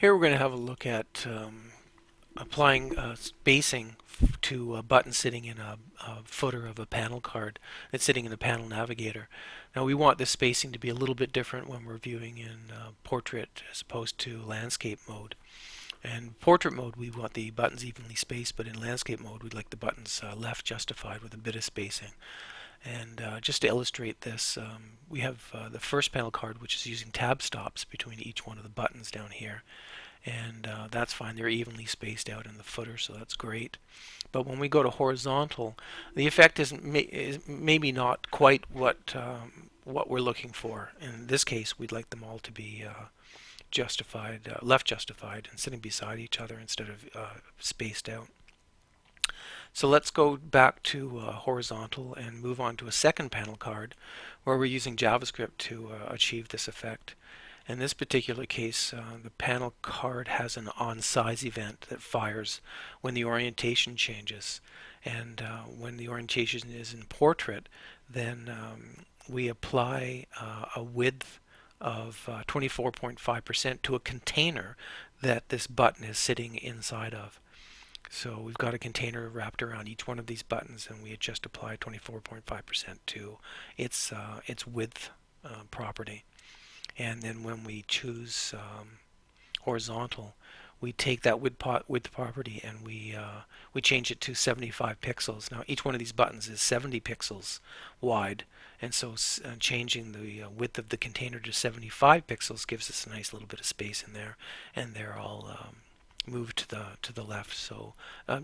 Here we're going to have a look at applying spacing to a button sitting in a footer of a panel card that's sitting in the panel navigator. Now we want this spacing to be a little bit different when we're viewing in portrait as opposed to landscape mode. In portrait mode we want the buttons evenly spaced, but in landscape mode we'd like the buttons left justified with a bit of spacing. And just to illustrate this, we have the first panel card, which is using tab stops between each one of the buttons down here. And that's fine. They're evenly spaced out in the footer, so that's great. But when we go to horizontal, the effect is maybe not quite what we're looking for. In this case, we'd like them all to be justified, left justified, and sitting beside each other instead of spaced out. So let's go back to horizontal and move on to a second panel card where we're using JavaScript to achieve this effect. In this particular case, the panel card has an on-size event that fires when the orientation changes. And when the orientation is in portrait, then we apply a width of 24.5% to a container that this button is sitting inside of. So we've got a container wrapped around each one of these buttons, and we just apply 24.5% to its width property. And then when we choose horizontal, we take that width property and we change it to 75 pixels. Now each one of these buttons is 70 pixels wide, and so changing the width of the container to 75 pixels gives us a nice little bit of space in there, and they're all moved to the left. So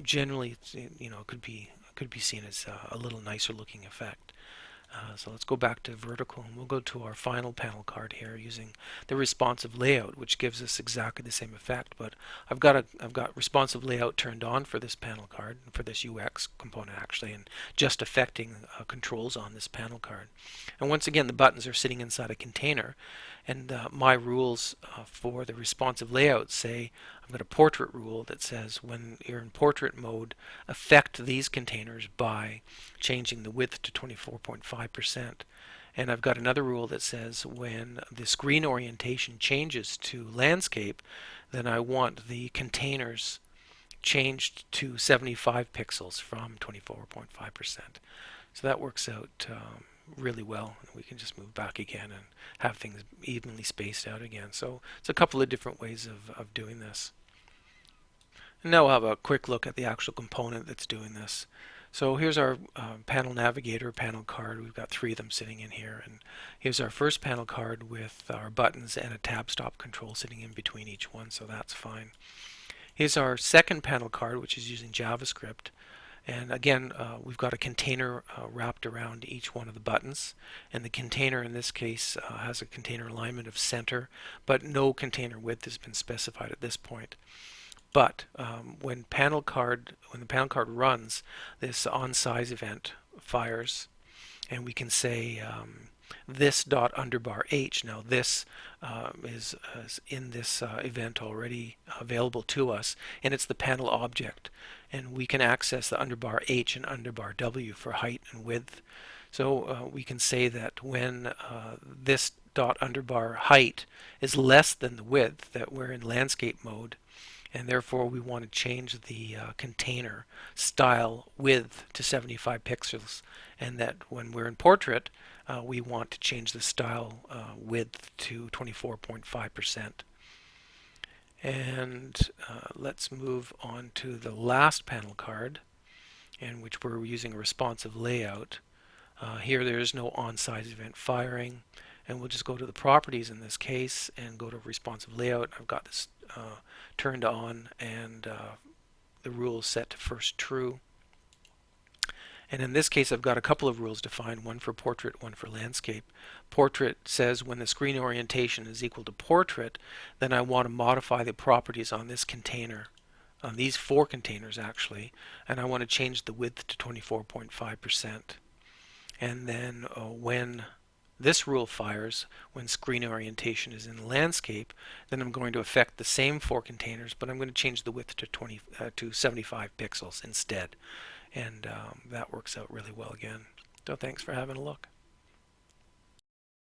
generally, it could be seen as a little nicer looking effect. So let's go back to vertical, and we'll go to our final panel card here using the responsive layout, which gives us exactly the same effect. But I've got responsive layout turned on for this panel card, for this UX component actually, and just affecting controls on this panel card. And once again, the buttons are sitting inside a container, and my rules for the responsive layout say I've got a portrait rule that says when you're in portrait mode, affect these containers by changing the width to 24.5%. And I've got another rule that says when the screen orientation changes to landscape, then I want the containers changed to 75 pixels from 24.5%. So that works out really well. We can just move back again and have things evenly spaced out again. So it's a couple of different ways of doing this. And now we'll have a quick look at the actual component that's doing this. So here's our panel navigator panel card. We've got 3 of them sitting in here, and here's our first panel card with our buttons and a tab stop control sitting in between each one, so that's fine. Here's our second panel card, which is using JavaScript. And again, we've got a container wrapped around each one of the buttons, and the container in this case has a container alignment of center, but no container width has been specified at this point. But when the panel card runs, this on-size event fires, and we can say this dot underbar h. Now this is in this event already available to us, and it's the panel object, and we can access the underbar h and underbar w for height and width. So we can say that when this dot underbar height is less than the width, that we're in landscape mode, and therefore we want to change the container style width to 75 pixels, and that when we're in portrait we want to change the style width to 24.5%. And let's move on to the last panel card, in which we're using a responsive layout. Here there is no on-size event firing, and we'll just go to the properties in this case and go to responsive layout. I've got this turned on, and the rule is set to first true. And in this case I've got a couple of rules defined, one for portrait, one for landscape. Portrait says when the screen orientation is equal to portrait, then I want to modify the properties on this container, on these 4 containers actually, and I want to change the width to 24.5%. And then when this rule fires, when screen orientation is in landscape, then I'm going to affect the same 4 containers, but I'm going to change the width to 75 pixels instead. And that works out really well again. So thanks for having a look.